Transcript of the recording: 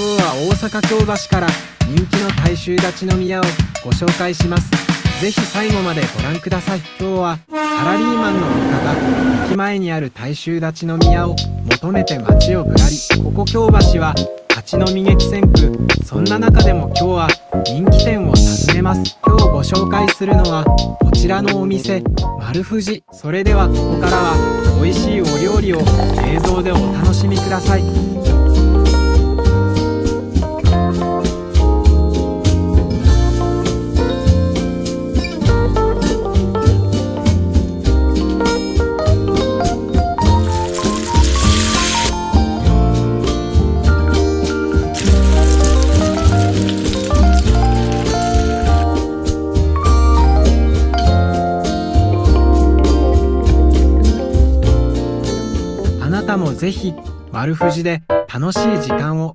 今日は大阪京橋から人気の大衆立ち飲み屋をご紹介します。ぜひ最後までご覧ください。今日はサラリーマンの方が駅前にある大衆立ち飲み屋を求めて街をぶらり。ここ京橋は立ち飲み激戦区。そんな中でも今日は人気店を訪ねます。今日ご紹介するのはこちらのお店、丸富士。それではここからは美味しいお料理を映像でお楽しみください。あなたもぜひ丸富士で楽しい時間を